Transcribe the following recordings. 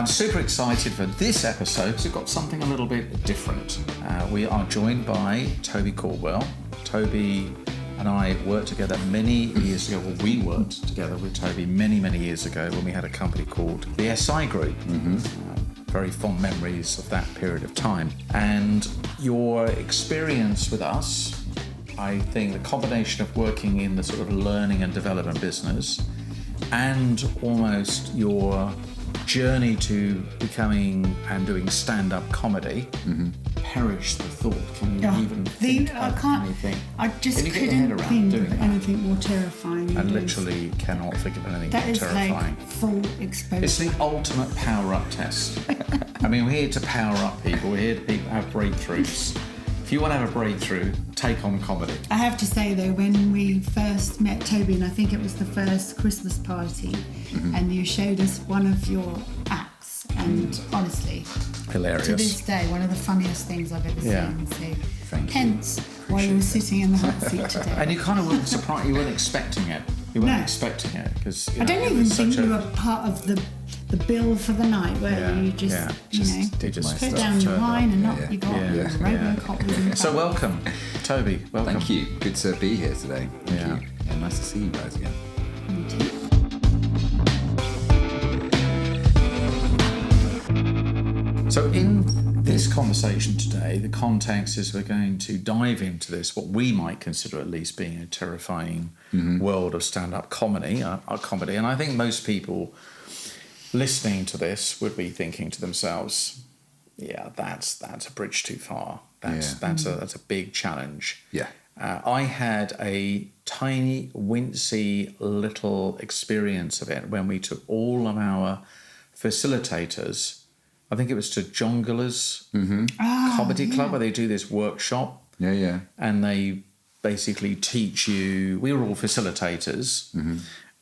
I'm super excited for this episode because we've got something a little bit different. We are joined by Toby Caldwell. Toby and I worked together many years ago. Well, we worked together with Toby many, many years ago when we had a company called the SI Group. Very fond memories of that period of time. And your experience with us, I think the combination of working in the sort of learning and development business and almost your journey to becoming and doing stand-up comedy, perish the thought. Can you even think of anything? I just Can you couldn't get your head around think doing of that? anything more terrifying. And literally cannot think of anything That more is terrifying. like full exposure. It's the ultimate power-up test. I mean, we're here to power up people. We're here to have breakthroughs. If you want to have a breakthrough, take on comedy. I have to say though, when we first met Toby, and I think it was the first Christmas party, and you showed us one of your acts, and honestly, Hilarious. to this day, one of the funniest things I've ever seen. So, Thank you. hence why you were sitting in the hot seat today. And you kind of weren't surprised. You weren't expecting it. You weren't No. expecting it because I don't even think you were part of the bill for the night, were you? You just, did my put stuff, down your turned wine up. and up you got. Robocop was in So town. welcome, Toby. Welcome. Thank you. Good to be here today. Thank Yeah. you. Yeah, nice to see you guys again. Me too. So in this conversation today, the context is we're going to dive into this, what we might consider at least being a terrifying world of stand-up comedy, comedy. And I think most people listening to this would be thinking to themselves, yeah, that's a bridge too far. That's a big challenge. Yeah. I had a tiny, wincy little experience of it when we took all of our facilitators, I think it was to Jongler's Comedy Club, where they do this workshop. Yeah. And they basically teach you, we were all facilitators,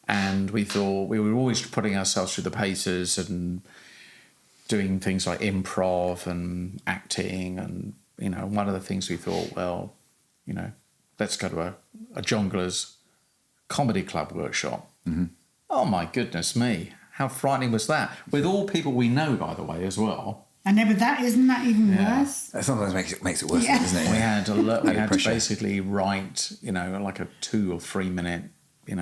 and we thought we were always putting ourselves through the paces and doing things like improv and acting. And, one of the things we thought, well, let's go to a Jongler's Comedy Club workshop. Oh my goodness me. How frightening was that? With all people we know, by the way, as well. I know, but isn't that even worse? That sometimes makes it worse, doesn't it? We had to pressure. basically write, like a 2 or 3 minute,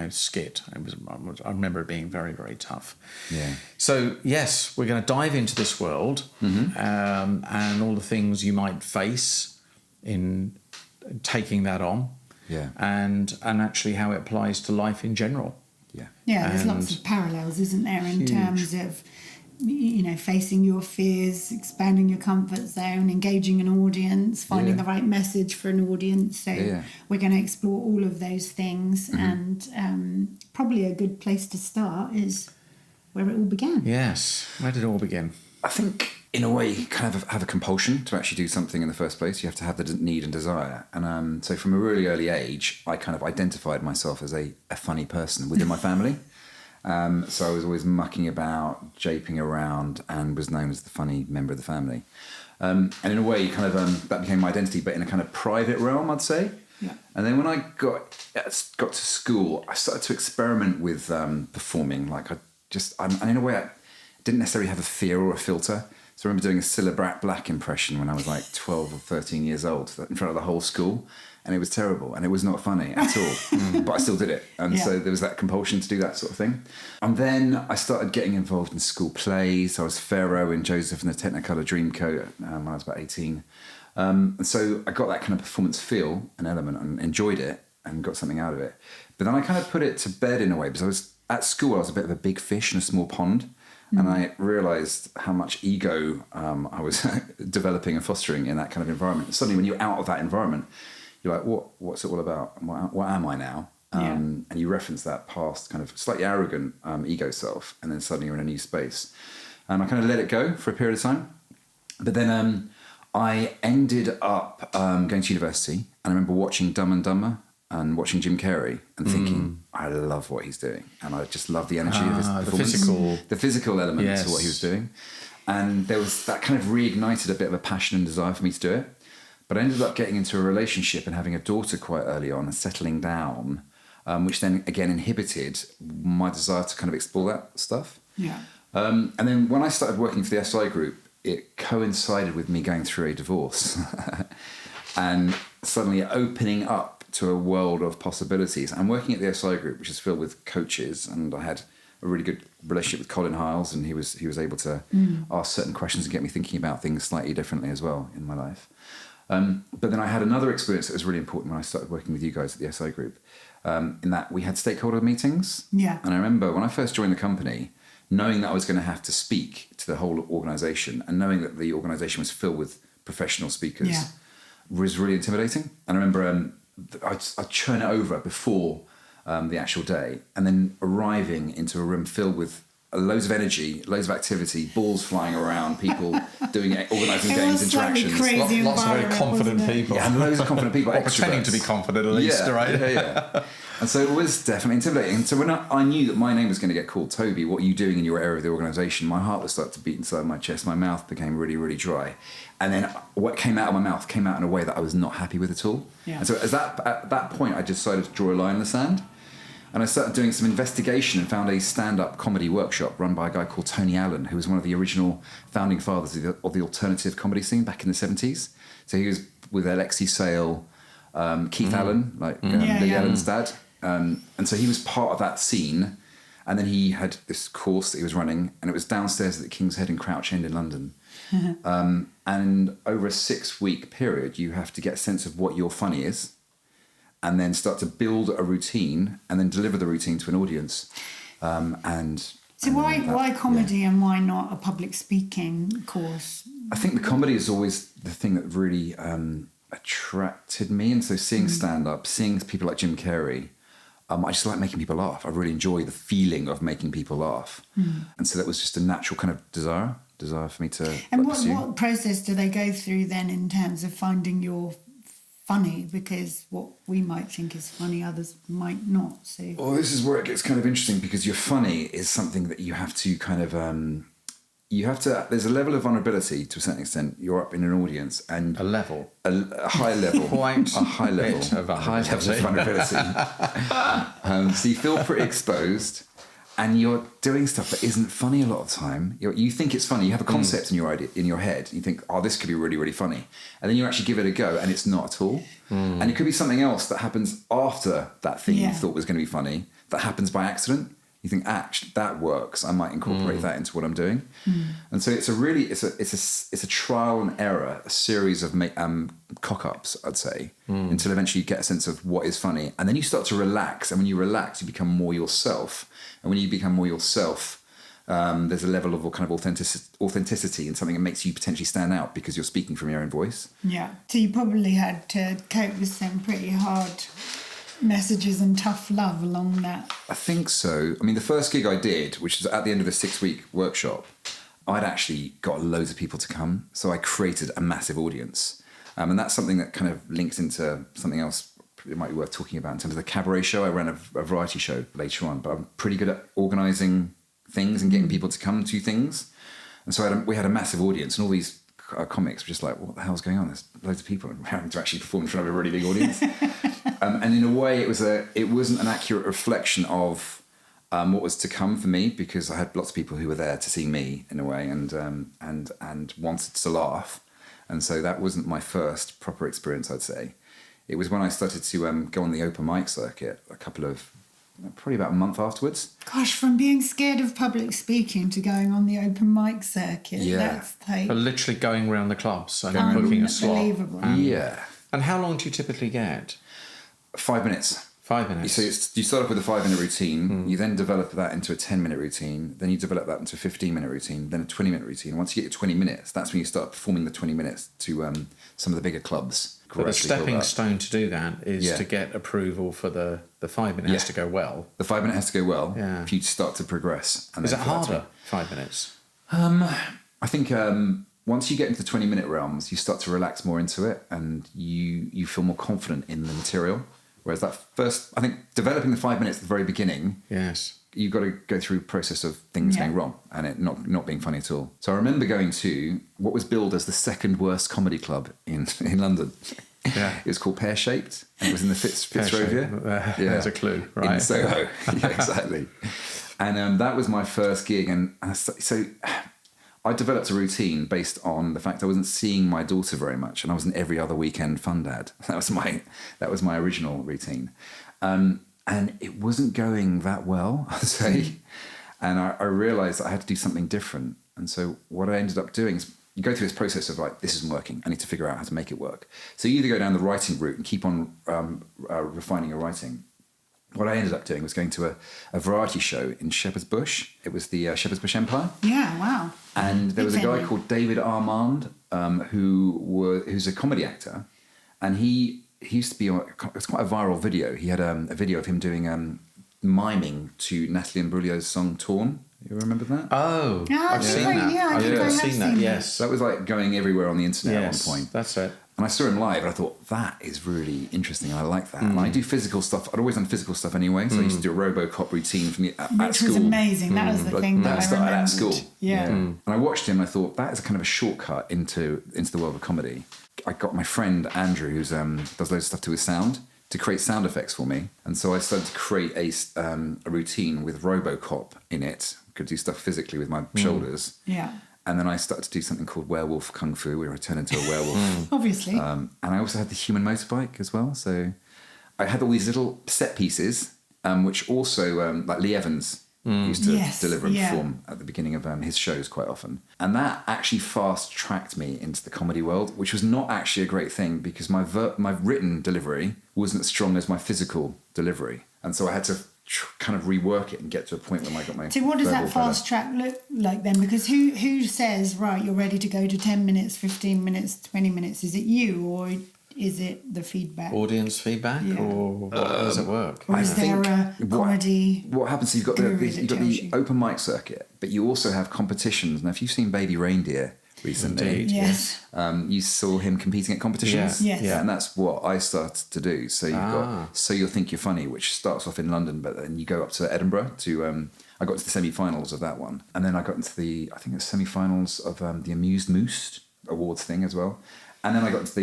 skit. I remember it being very, very tough. Yeah. So yes, we're going to dive into this world and all the things you might face in taking that on. Yeah. And actually how it applies to life in general. Yeah, there's lots of parallels, isn't there, in terms of, facing your fears, expanding your comfort zone, engaging an audience, finding the right message for an audience. So we're going to explore all of those things. And probably a good place to start is where it all began. Yes. Where did it all begin? I think, in a way, you kind of have a compulsion to actually do something in the first place. You have to have the need and desire. And so from a really early age, I kind of identified myself as a funny person within my family. So I was always mucking about, japing around, and was known as the funny member of the family. And in a way, kind of that became my identity, but in a kind of private realm, I'd say. Yeah. And then when I got to school, I started to experiment with performing. Like and in a way, I didn't necessarily have a fear or a filter. So I remember doing a Cilla Black impression when I was like 12 or 13 years old in front of the whole school. And it was terrible. And it was not funny at all. But I still did it. And so there was that compulsion to do that sort of thing. And then I started getting involved in school plays. I was Pharaoh in Joseph and the Technicolor Dreamcoat when I was about 18. And so I got that kind of performance feel, an element, and enjoyed it and got something out of it. But then I kind of put it to bed in a way because at school I was a bit of a big fish in a small pond. And I realised how much ego I was developing and fostering in that kind of environment. Suddenly, when you're out of that environment, you're like, what's it all about? What am I now? And you reference that past kind of slightly arrogant ego self, and then suddenly you're in a new space. And I kind of let it go for a period of time. But then I ended up going to university, and I remember watching Dumb and Dumber and watching Jim Carrey and thinking, I love what he's doing. And I just love the energy of his performance. The physical element to what he was doing. And there was that kind of reignited a bit of a passion and desire for me to do it. But I ended up getting into a relationship and having a daughter quite early on and settling down, which then again inhibited my desire to kind of explore that stuff. Yeah. And then when I started working for the SI group, it coincided with me going through a divorce and suddenly opening up to a world of possibilities. I'm working at the SI group, which is filled with coaches, and I had a really good relationship with Colin Hiles, and he was able to ask certain questions and get me thinking about things slightly differently as well in my life. But then I had another experience that was really important when I started working with you guys at the SI group, in that we had stakeholder meetings. Yeah. And I remember when I first joined the company, knowing that I was going to have to speak to the whole organisation and knowing that the organisation was filled with professional speakers was really intimidating. And I remember I'd churn it over before the actual day, and then arriving into a room filled with loads of energy, loads of activity, balls flying around, people organising games, interactions. Lots of very confident people. Yeah, and loads of confident people. Or pretending to be confident at least, right? Yeah. And so it was definitely intimidating. And so when I knew that my name was going to get called Toby, what are you doing in your area of the organisation? My heart would start to beat inside my chest. My mouth became really, really dry. And then what came out of my mouth came out in a way that I was not happy with at all. Yeah. And so at that point, I decided to draw a line in the sand. And I started doing some investigation and found a stand-up comedy workshop run by a guy called Tony Allen, who was one of the original founding fathers of the alternative comedy scene back in the 70s. So he was with Alexi Sale, Keith Allen, Lee Allen's dad. And so he was part of that scene. And then he had this course that he was running, and it was downstairs at the King's Head in Crouch End in London. And over a 6-week period, you have to get a sense of what your funny is, and then start to build a routine and then deliver the routine to an audience. So why comedy and why not a public speaking course? I think the comedy is always the thing that really attracted me. And so seeing stand-up, seeing people like Jim Carrey, I just like making people laugh. I really enjoy the feeling of making people laugh. And so that was just a natural kind of desire for me to And what process do they go through then in terms of finding your funny? Because what we might think is funny, others might not. So, well, this is where it gets kind of interesting, because your funny is something that you have to kind of there's a level of vulnerability to a certain extent. You're up in an audience and a high level quite a high level of vulnerability. So you feel pretty exposed, and you're doing stuff that isn't funny a lot of the time. You think it's funny. You have a concept in your head. You think, oh, this could be really, really funny. And then you actually give it a go, and it's not at all. And it could be something else that happens after that thing you thought was going to be funny, that happens by accident. You think, actually, that works. I might incorporate that into what I'm doing. And so it's a trial and error, a series of cock-ups, I'd say, until eventually you get a sense of what is funny. And then you start to relax. And when you relax, you become more yourself. And when you become more yourself, there's a level of kind of authenticity and something that makes you potentially stand out because you're speaking from your own voice. Yeah. So you probably had to cope with some pretty hard messages and tough love along that. I think so. I mean, the first gig I did, which was at the end of a 6-week workshop, I'd actually got loads of people to come. So I created a massive audience. And that's something that kind of links into something else it might be worth talking about in terms of the cabaret show. I ran a variety show later on, but I'm pretty good at organising things and getting people to come to things. And so we had a massive audience, and all these comics were just like, what the hell's going on? There's loads of people, and we're having to actually perform in front of a really big audience. And in a way, it wasn't an accurate reflection of what was to come for me, because I had lots of people who were there to see me in a way, and wanted to laugh. And so that wasn't my first proper experience, I'd say. It was when I started to go on the open mic circuit probably about a month afterwards. Gosh, from being scared of public speaking to going on the open mic circuit, that's like... But literally going around the clubs and booking a slot. Unbelievable. And how long do you typically get? 5 minutes. 5 minutes. So you start off with a 5-minute routine, you then develop that into a 10-minute routine, then you develop that into a 15-minute routine, then a 20-minute routine. Once you get your 20 minutes, that's when you start performing the 20 minutes to some of the bigger clubs. But the stepping stone to do that is to get approval for the 5 minutes has to go well. The 5 minute has to go well if you start to progress. And is it harder, 5 minutes? I think once you get into the 20-minute realms, you start to relax more into it, and you feel more confident in the material. Whereas that first, I think developing the 5 minutes at the very beginning, you've got to go through a process of things going wrong and it not being funny at all. So I remember going to what was billed as the second worst comedy club in London. It was called Pear Shaped, and it was in the Fitzrovia. There's a clue, right? In Soho. Yeah, exactly. And that was my first gig. And so I developed a routine based on the fact I wasn't seeing my daughter very much, and I was an every other weekend fun dad. That was my original routine. And it wasn't going that well, I'd say. And I realized that I had to do something different. And so what I ended up doing is you go through this process of like, this isn't working. I need to figure out how to make it work. So you either go down the writing route and keep on refining your writing. What I ended up doing was going to a variety show in Shepherd's Bush. It was the Shepherd's Bush Empire. Yeah, wow. And there was a guy called David Armand, who's a comedy actor. And he used to be on, it was quite a viral video. He had a video of him doing miming to Natalie Imbruglia's song Torn. You remember that? Oh, I've seen that. Yeah, I think I have seen that, yes. So that was like going everywhere on the internet at one point. That's it. And I saw him live and I thought, that is really interesting. I like that. And I do physical stuff. I'd always done physical stuff anyway. So I used to do a RoboCop routine from at school. Which was amazing. That was the thing that I started remembered. at school. Yeah. And I watched him and I thought, that is a kind of a shortcut into the world of comedy. I got my friend Andrew, who does loads of stuff to his sound, to create sound effects for me. And so I started to create a routine with RoboCop in it. I could do stuff physically with my shoulders. Yeah. And then I started to do something called werewolf kung fu, where I turn into a werewolf. Obviously. And I also had the human motorbike as well. So I had all these little set pieces, which also, like Lee Evans used to deliver and perform at the beginning of his shows quite often. And that actually fast-tracked me into the comedy world, which was not actually a great thing because my written delivery wasn't as strong as my physical delivery. And so I had to kind of rework it and get to a point where I got my... So what does that fast track look like then? Because who says, right, you're ready to go to 10 minutes, 15 minutes, 20 minutes? Is it you or is it the feedback? Audience feedback or how does it work? Or is there a comedy... What happens is you've got the open mic circuit, but you also have competitions. Now, if you've seen Baby Reindeer recently... Indeed, yes. You saw him competing at competitions. Yes. Yeah, and that's what I started to do. So you've got So You'll Think You're Funny, which starts off in London, but then you go up to Edinburgh to... I got to the semi-finals of that one. And then I got into the semi-finals of the Amused Moose Awards thing as well. And then I got into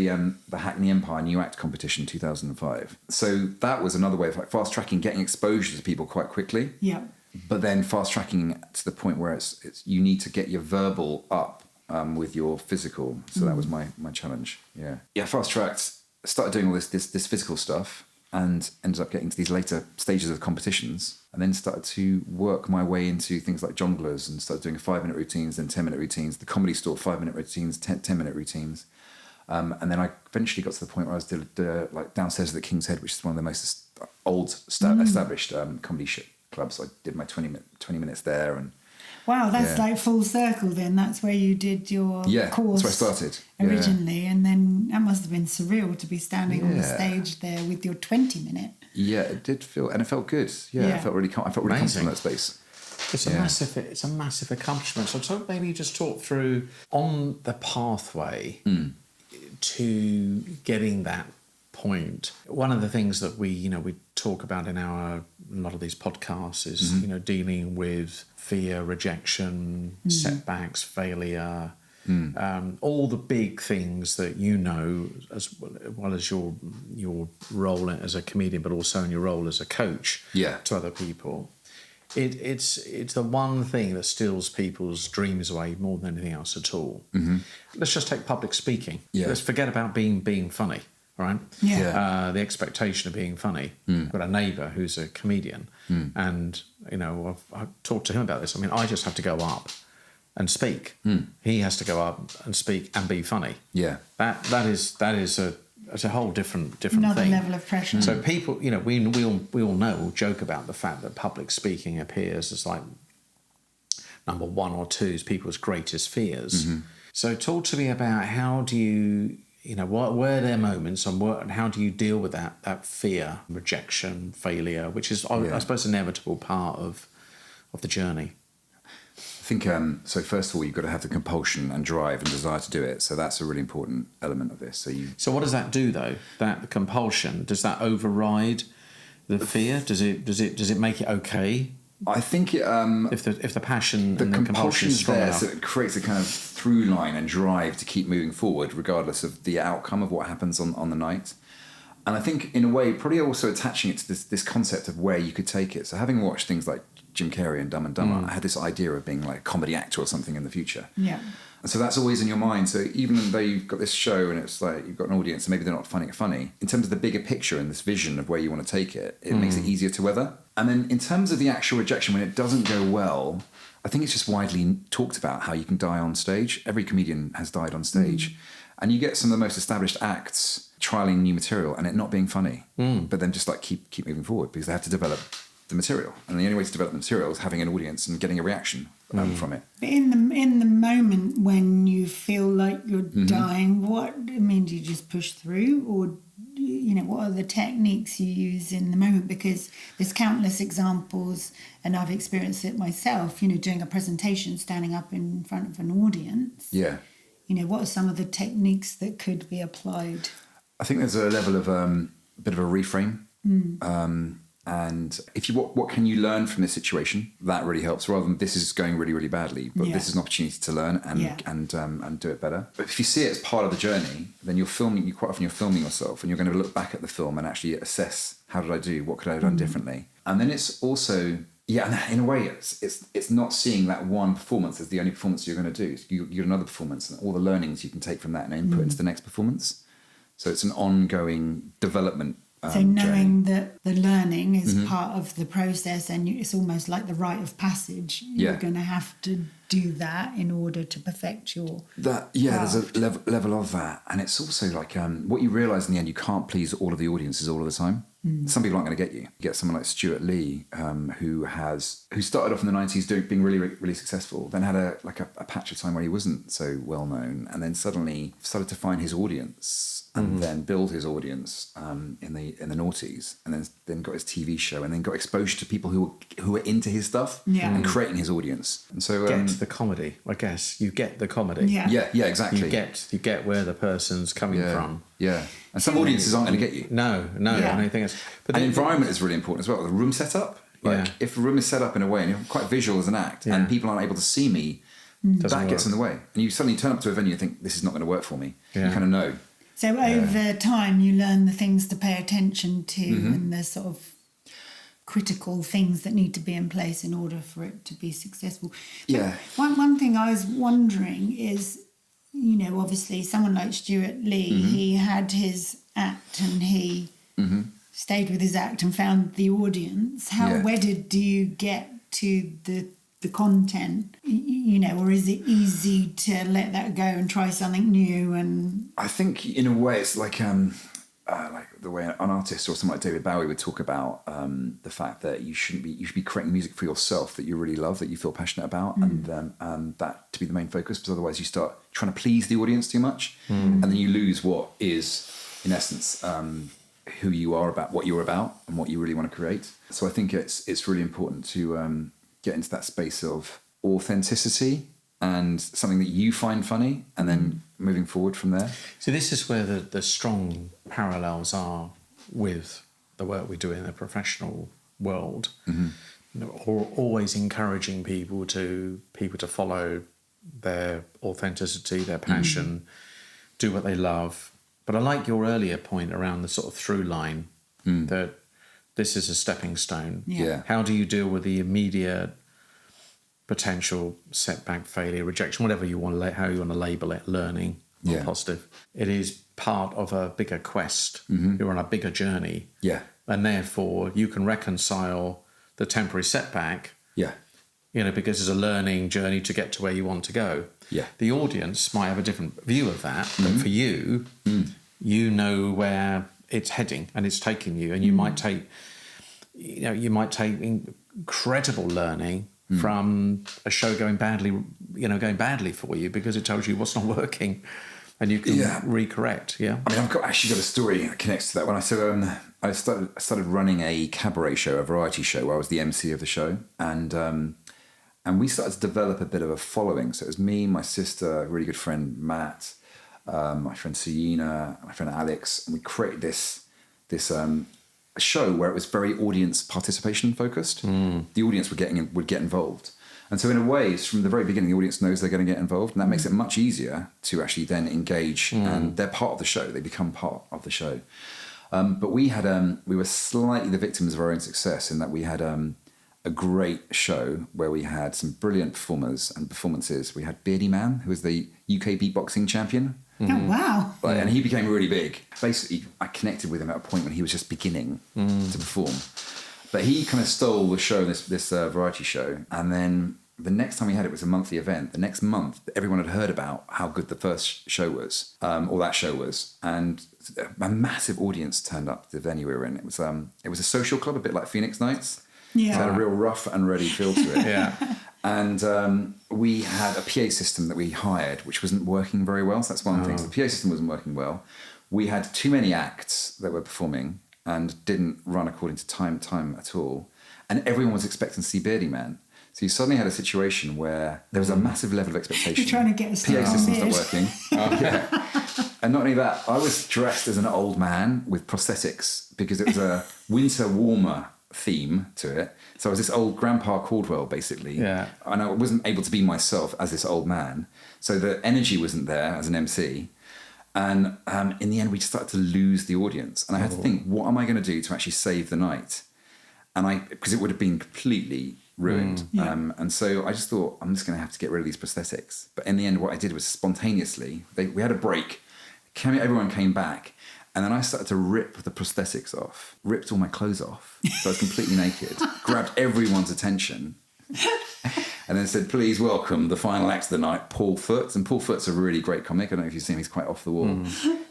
the Hackney Empire New Act competition 2005. So that was another way of like fast-tracking, getting exposure to people quite quickly. Yeah. But then fast-tracking to the point where it's you need to get your verbal up with your physical. So that was my challenge. Yeah, fast-tracked, started doing all this physical stuff and ended up getting to these later stages of competitions and then started to work my way into things like jongleurs and started doing 5-minute routines, then 10-minute routines, the Comedy Store 5-minute routines, 10-minute routines. And then I eventually got to the point where I was like downstairs at the King's Head, which is one of the most established comedy clubs. I did my 20 minutes there. And wow, that's like full circle then. That's where you did your course. That's where I started. Originally. And then that must have been surreal to be standing on the stage there with your 20-minute. Yeah, it did feel, and it felt good. Yeah. I felt really comfortable in that space. It's a massive accomplishment. So maybe just talk through on the pathway to getting that point. One of the things that we talk about in a lot of these podcasts is dealing with fear, rejection, setbacks, failure, all the big things that as well as your role as a comedian, but also in your role as a coach to other people. It's the one thing that steals people's dreams away more than anything else at all. Mm-hmm. Let's just take public speaking. Yeah. Let's forget about being funny, right? Yeah. The expectation of being funny. I've got a neighbour who's a comedian, and I've talked to him about this. I mean, I just have to go up and speak. He has to go up and speak and be funny. Yeah. That is a whole different Another thing. level of pressure. So people, we all joke about the fact that public speaking appears as like number one or two is people's greatest fears. Mm-hmm. So talk to me about how do you, what were their moments and how do you deal with that fear, rejection, failure, which is, I suppose, an inevitable part of the journey. I think, so first of all, you've got to have the compulsion and drive and desire to do it. So that's a really important element of this. So what does that do, though? That compulsion, does that override the fear? Does it make it okay? I think it, if the passion and the compulsion is strong enough. So it creates a kind of through line and drive to keep moving forward, regardless of the outcome of what happens on the night. And I think, in a way, probably also attaching it to this concept of where you could take it. So having watched things like Jim Carrey and Dumb and Dumber. I had this idea of being like a comedy actor or something in the future. Yeah. And so that's always in your mind. So even though you've got this show and it's like you've got an audience and maybe they're not finding it funny, in terms of the bigger picture and this vision of where you want to take it, it makes it easier to weather. And then in terms of the actual rejection, when it doesn't go well, I think it's just widely talked about how you can die on stage. Every comedian has died on stage. And you get some of the most established acts trialing new material and it not being funny, but then just like keep moving forward because they have to develop the material. And the only way to develop the material is having an audience and getting a reaction from it. But in the moment when you feel like you're dying, do you just push through, or what are the techniques you use in the moment? Because there's countless examples, and I've experienced it myself. Doing a presentation, standing up in front of an audience. Yeah. What are some of the techniques that could be applied? I think there's a level of a bit of a reframe. And if what can you learn from this situation? That really helps, rather than this is going really, really badly, but this is an opportunity to learn and do it better. But if you see it as part of the journey, then quite often you're filming yourself and you're going to look back at the film and actually assess, how did I do? What could I have done differently? And then it's also, and in a way it's not seeing that one performance as the only performance you're going to do. You get another performance and all the learnings you can take from that and input into the next performance. So it's an ongoing development. So knowing that the learning is part of the process, and it's almost like the rite of passage. You're going to have to do that in order to perfect your craft. There's a level of that, and it's also like what you realise in the end, you can't please all of the audiences all of the time. Some people aren't going to get you. You get someone like Stuart Lee, who started off in the 90s being really, really successful, then had a patch of time where he wasn't so well known, and then suddenly started to find his audience. And then build his audience in the noughties, and then got his TV show, and then got exposure to people who were into his stuff and creating his audience. And so get the comedy, I guess. You get the comedy. Yeah, exactly. You get where the person's coming from. Yeah, and some audiences aren't going to get you. No. Yeah. I think it's. But the environment is really important as well. The room setup. If a room is set up in a way, and you're quite visual as an act, and people aren't able to see me, that gets in the way. And you suddenly turn up to a venue and think, this is not going to work for me. Yeah. You kind of know. So over time, you learn the things to pay attention to and the sort of critical things that need to be in place in order for it to be successful. Yeah. One thing I was wondering is, obviously someone like Stuart Lee, he had his act and he stayed with his act and found the audience. How wedded do you get to the content, or is it easy to let that go and try something new? And I think in a way it's like the way an artist or someone like David Bowie would talk about the fact that you should be creating music for yourself that you really love, that you feel passionate about, and that to be the main focus, because otherwise you start trying to please the audience too much, and then you lose what is in essence who you are, about what you're about and what you really want to create. So I think it's really important to get into that space of authenticity and something that you find funny, and then moving forward from there. So this is where the strong parallels are with the work we do in the professional world. Always encouraging people to follow their authenticity, their passion, do what they love. But I like your earlier point around the sort of through line that this is a stepping stone. Yeah. How do you deal with the immediate potential setback, failure, rejection, whatever you want to, how you want to label it, learning or positive? It is part of a bigger quest. You're on a bigger journey. Yeah. And therefore you can reconcile the temporary setback. Yeah. Because it's a learning journey to get to where you want to go. Yeah. The audience might have a different view of that, but for you, you know where it's heading and it's taking you, and you might take, incredible learning from a show going badly for you because it tells you what's not working, and you can recorrect. Yeah. I mean, I've actually got a story that connects to that. When I started running a cabaret show, a variety show, where I was the MC of the show, and we started to develop a bit of a following. So it was me, my sister, a really good friend Matt, my friend Sienna, my friend Alex, and we created this show where it was very audience participation focused. The audience would get involved, and so in a way, it's from the very beginning, the audience knows they're going to get involved, and that makes it much easier to actually then engage, and they're part of the show. They become part of the show. But we were slightly the victims of our own success in that we had a a great show where we had some brilliant performers and performances. We had Beardy Man, who was the UK beatboxing champion. Oh, wow. And he became really big. Basically, I connected with him at a point when he was just beginning to perform. But he kind of stole the show, this variety show. And then the next time we had it was a monthly event. The next month, everyone had heard about how good the first show was, or that show was. And a massive audience turned up to the venue we were in. It was a social club, a bit like Phoenix Nights. Yeah. So it had a real rough and ready feel to it. Yeah. And we had a PA system that we hired, which wasn't working very well. So that's one thing. So the PA system wasn't working well. We had too many acts that were performing and didn't run according to time at all. And everyone was expecting to see Beardy Man. So you suddenly had a situation where there was a massive level of expectation. You're trying to get a PA system stopped working. Yeah. And not only that, I was dressed as an old man with prosthetics because it was a winter warmer theme to it. So I was this old Grandpa Caldwell, basically. Yeah. And I wasn't able to be myself as this old man. So the energy wasn't there as an MC. And in the end, we started to lose the audience. And I had to think, what am I going to do to actually save the night? And because it would have been completely ruined. And so I just thought, I'm just going to have to get rid of these prosthetics. But in the end, what I did was spontaneously, we had a break. Everyone came back. And then I started to rip the prosthetics off, ripped all my clothes off. So I was completely naked, grabbed everyone's attention, and then said, please welcome the final act of the night, Paul Foots. And Paul Foots is a really great comic. I don't know if you've seen him, he's quite off the wall.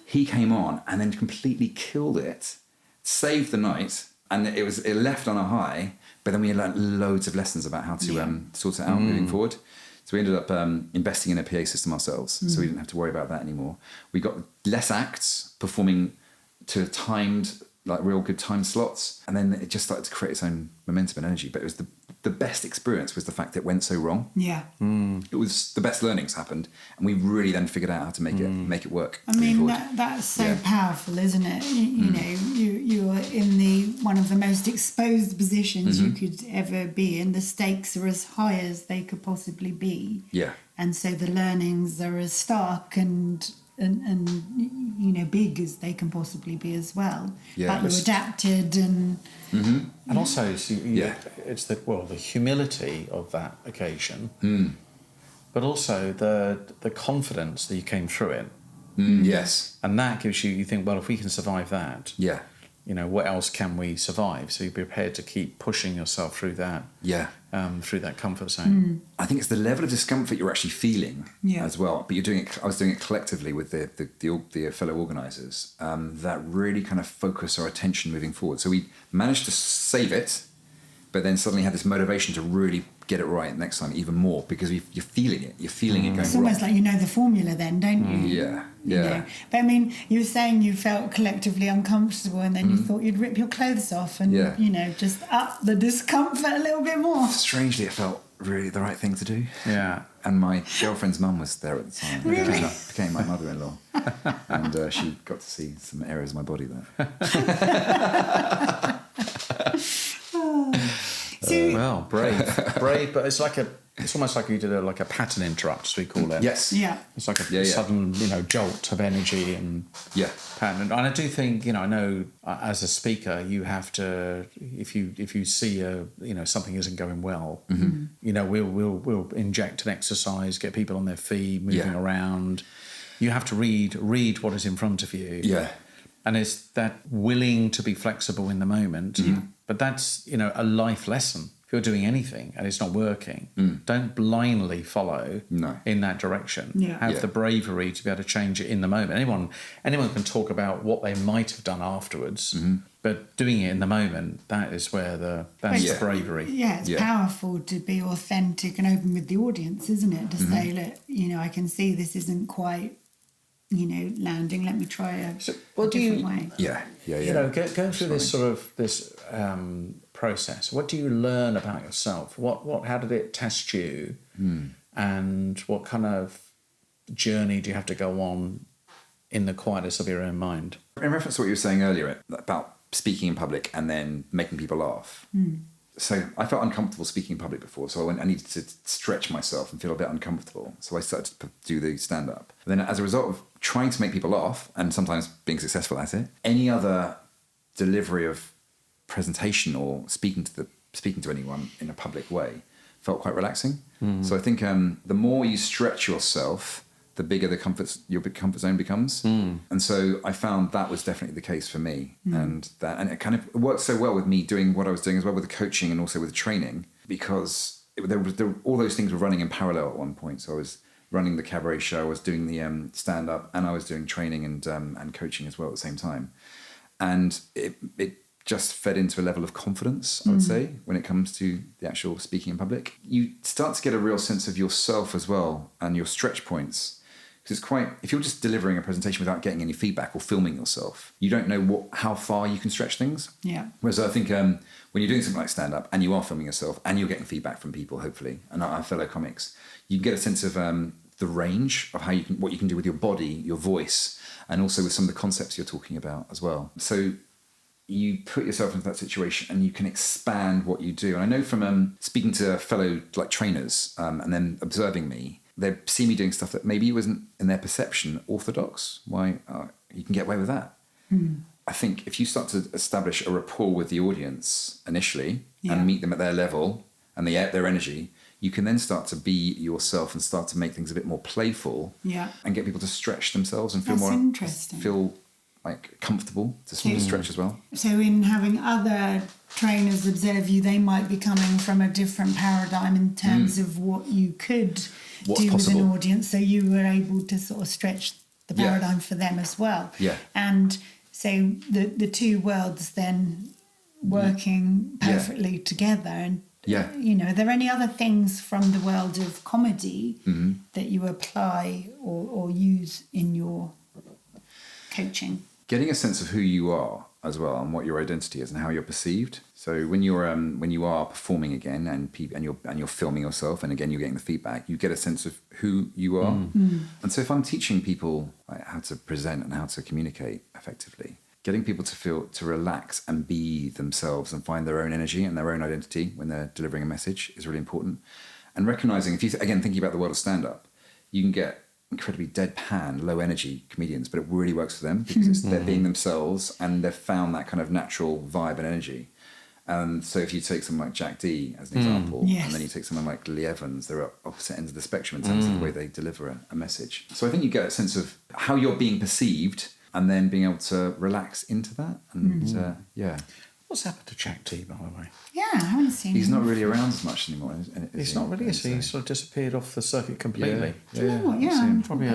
He came on and then completely killed it, saved the night, and it left on a high, but then we learned loads of lessons about how to sort it out moving forward. So we ended up investing in a PA system ourselves, so we didn't have to worry about that anymore. We got less acts performing to timed, like real good time slots, and then it just started to create its own momentum and energy. But it was the best experience was the fact that it went so wrong. Yeah. It was the best learnings happened, and we really then figured out how to make it work. I mean, that's so powerful, isn't it? You know, you are in one of the most exposed positions you could ever be in. The stakes are as high as they could possibly be. Yeah. And so the learnings are as stark and you know, big as they can possibly be as well. Yeah. But you adapted and... And also, it's the humility of that occasion, but also the confidence that you came through it. Yes. And that gives you think, well, if we can survive that, you know, what else can we survive? So you're prepared to keep pushing yourself through that, through that comfort zone. I think it's the level of discomfort you're actually feeling as well. But you're doing it. I was doing it collectively with the fellow organisers. That really kind of focus our attention moving forward. So we managed to save it, but then suddenly had this motivation to really get it right next time even more because you're feeling it. You're feeling it going It's almost wrong. like you know the formula then, don't you? Yeah. You know? But I mean, you were saying you felt collectively uncomfortable and then you thought you'd rip your clothes off and, you know, just up the discomfort a little bit more. Strangely, it felt really the right thing to do. Yeah. And my girlfriend's mum was there at the time. Really? Became my mother-in-law. And she got to see some areas of my body there. Well, brave, but it's almost like you did a pattern interrupt, as we call it. Yes. Yeah. It's like a sudden, jolt of energy and pattern. And I do think, I know as a speaker, you have to, if you see something isn't going well, we'll inject an exercise, get people on their feet, moving around. You have to read what is in front of you. Yeah. And it's that willing to be flexible in the moment. But that's, a life lesson. If you're doing anything and it's not working, don't blindly follow in that direction. Yeah. Have the bravery to be able to change it in the moment. Anyone can talk about what they might have done afterwards, but doing it in the moment, that is where that's the bravery. Yeah, it's powerful to be authentic and open with the audience, isn't it? To say, look, I can see this isn't quite, landing. Let me try a different way. Yeah. Going through this sort of process, what do you learn about yourself? How did it test you? And what kind of journey do you have to go on in the quietness of your own mind? In reference to what you were saying earlier about speaking in public and then making people laugh. So I felt uncomfortable speaking in public before, so I needed to stretch myself and feel a bit uncomfortable. So I started to do the stand-up. And then as a result of trying to make people laugh, and sometimes being successful at it, any other delivery of presentation or speaking to the speaking to anyone in a public way felt quite relaxing. So I think the more you stretch yourself, the bigger your comfort zone becomes. And so I found that was definitely the case for me. And it kind of worked so well with me doing what I was doing as well with the coaching and also with the training, because all those things were running in parallel at one point. So I was running the cabaret show, I was doing the stand-up, and I was doing training and coaching as well at the same time. And it just fed into a level of confidence, I would say, when it comes to the actual speaking in public. You start to get a real sense of yourself as well and your stretch points. Because it's quite, if you're just delivering a presentation without getting any feedback or filming yourself, you don't know how far you can stretch things. Yeah. Whereas I think when you're doing something like stand-up and you are filming yourself and you're getting feedback from people, hopefully, and our fellow comics, you get a sense of the range of what you can do with your body, your voice, and also with some of the concepts you're talking about as well. So you put yourself into that situation and you can expand what you do. And I know from speaking to fellow trainers and then observing me, they see me doing stuff that maybe wasn't in their perception orthodox. Why you can get away with that. I think if you start to establish a rapport with the audience initially and meet them at their level and their energy, you can then start to be yourself and start to make things a bit more playful and get people to stretch themselves and feel like comfortable to stretch as well. So in having other trainers observe you, they might be coming from a different paradigm in terms of what you could do with an audience. So you were able to sort of stretch the paradigm for them as well. Yeah. And so the two worlds then working perfectly together. And are there any other things from the world of comedy that you apply or use in your coaching? Getting a sense of who you are as well and what your identity is and how you're perceived. So when you are performing again and you're filming yourself and again you're getting the feedback, you get a sense of who you are. And so if I'm teaching people how to present and how to communicate effectively, getting people to relax and be themselves and find their own energy and their own identity when they're delivering a message is really important. And recognizing, if you thinking about the world of stand-up, you can get incredibly deadpan, low energy comedians, but it really works for them because they're being themselves and they've found that kind of natural vibe and energy. And so if you take someone like Jack D as an example, and then you take someone like Lee Evans, they're at opposite ends of the spectrum in terms of the way they deliver a message. So I think you get a sense of how you're being perceived and then being able to relax into that. And What's happened to Jack D, by the way? Yeah, I haven't seen him. He's not really around as much anymore. He's not really, is he? He sort of disappeared off the circuit completely. Do you know what? Yeah. Probably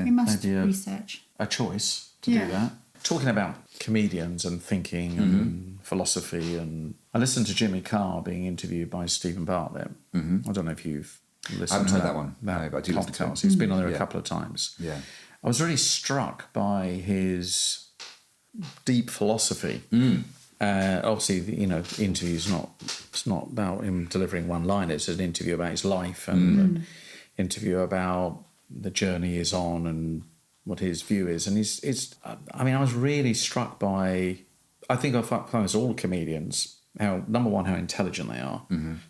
we must research. A choice to do that. Talking about comedians and thinking and philosophy, and I listened to Jimmy Carr being interviewed by Stephen Bartlett. I don't know if you've listened I haven't to heard that one. No, but I do listen to it. He's been on there a couple of times. Yeah. I was really struck by his deep philosophy. Obviously, the interview's it's not about him delivering one line. It's an interview about his life and an interview about the journey he's on and what his view is. And I was really struck by, I think I've found as all comedians, how, number one, how intelligent they are,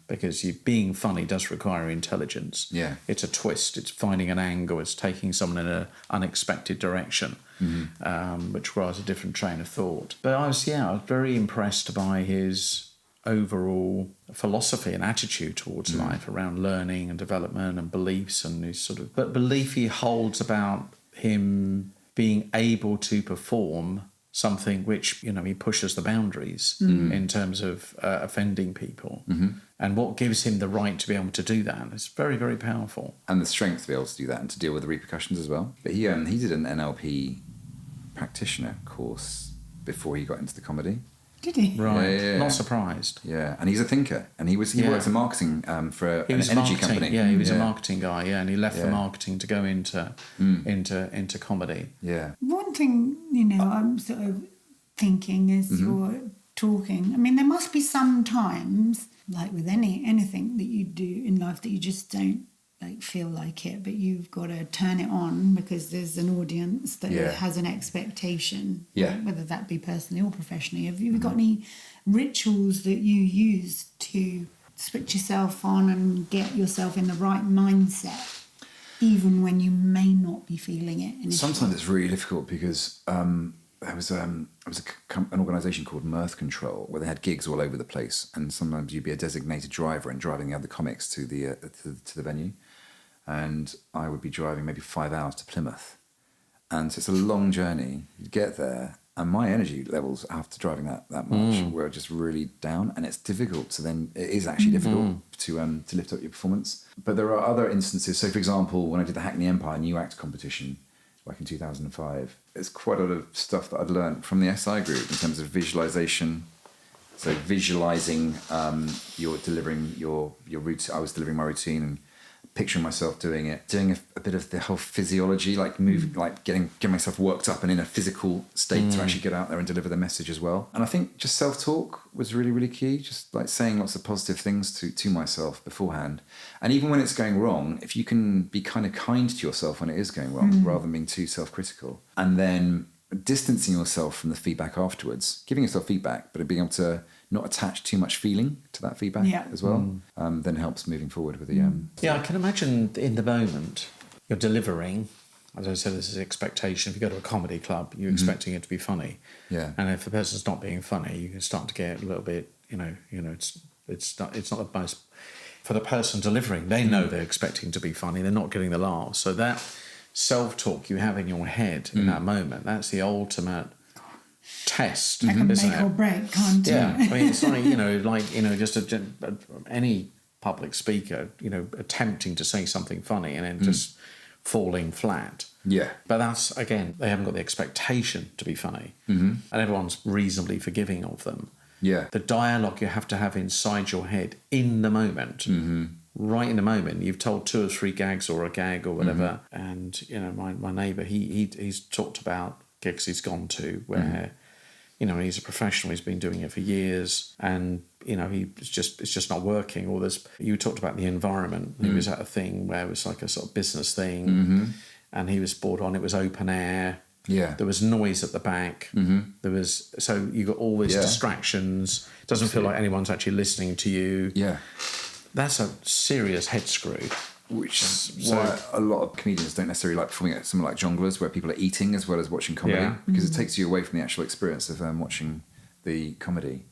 because being funny does require intelligence. Yeah. It's a twist. It's finding an angle. It's taking someone in an unexpected direction, which requires a different train of thought. But I was very impressed by his overall philosophy and attitude towards life around learning and development and beliefs and his but belief he holds about him being able to perform something which, he pushes the boundaries in terms of offending people. And what gives him the right to be able to do that. It's very, very powerful. And the strength to be able to do that and to deal with the repercussions as well. But he did an NLP practitioner course before he got into the comedy. Did he? Right. Yeah. Not surprised. Yeah, and he's a thinker. And he works in marketing for an energy company. Yeah, he was a marketing guy, and he left the marketing to go into comedy. Yeah. One thing, I'm sort of thinking as you're talking, there must be some times, like with anything that you do in life, that you just don't feel like it, but you've got to turn it on because there's an audience that has an expectation, whether that be personally or professionally. Have you got any rituals that you use to switch yourself on and get yourself in the right mindset, even when you may not be feeling it initially? Sometimes it's really difficult because there was an organisation called Mirth Control where they had gigs all over the place, and sometimes you'd be a designated driver and driving the other comics to the venue, and I would be driving maybe 5 hours to Plymouth, and so it's a long journey. You get there, and my energy levels after driving that much were just really down, and it's difficult. So then it is actually difficult to lift up your performance. But there are other instances. So, for example, when I did the Hackney Empire New Act competition back in 2005, there's quite a lot of stuff that I'd learned from the SI group in terms of visualization. So visualizing you're delivering your routine. I was delivering my routine and picturing myself doing it, doing a bit of the whole physiology, like moving, like getting myself worked up and in a physical state to actually get out there and deliver the message as well. And I think just self-talk was really, really key. Just like saying lots of positive things to myself beforehand. And even when it's going wrong, if you can be kind to yourself when it is going wrong, rather than being too self-critical. And then distancing yourself from the feedback afterwards, giving yourself feedback, but being able to not attach too much feeling to that feedback as well, then helps moving forward with the... Yeah, I can imagine in the moment you're delivering, as I said, this is expectation. If you go to a comedy club, you're expecting it to be funny. Yeah. And if the person's not being funny, you can start to get a little bit, it's not the most... For the person delivering, they know they're expecting to be funny. They're not getting the laugh. So that self-talk you have in your head in that moment, that's the ultimate test, I can isn't make it? or break, can't Yeah, I mean, it's like, just any public speaker, attempting to say something funny and then just falling flat. Yeah. But that's, again, they haven't got the expectation to be funny. And everyone's reasonably forgiving of them. Yeah. The dialogue you have to have inside your head in the moment, right in the moment. You've told 2 or 3 gags or a gag or whatever, and my neighbour, he's talked about gigs he's gone to where he's a professional, he's been doing it for years, and it's just not working. Or you talked about the environment. He was at a thing where it was like a sort of business thing, and he was brought on. It was open air. Yeah. There was noise at the back. There was, so you got all these distractions. It doesn't feel like anyone's actually listening to you. Yeah. That's a serious head screw. Which is why a lot of comedians don't necessarily like performing at something like Jongleurs, where people are eating as well as watching comedy, because it takes you away from the actual experience of watching the comedy.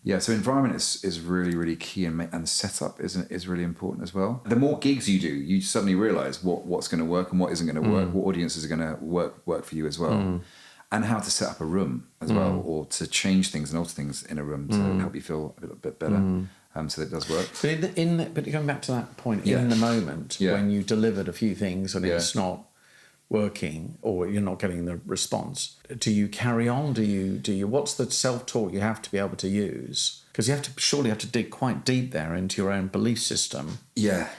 Yeah, so environment is really, really key, and the setup is really important as well. The more gigs you do, you suddenly realise what's going to work and what isn't going to work, what audiences are going to work for you as well, and how to set up a room as well, or to change things and alter things in a room to help you feel a little bit better. So that does work. But going back to that point, in the moment when you delivered a few things and it's not working or you're not getting the response, do you carry on? Do you? What's the self-talk you have to be able to use? Because you surely have to dig quite deep there into your own belief system. Yeah.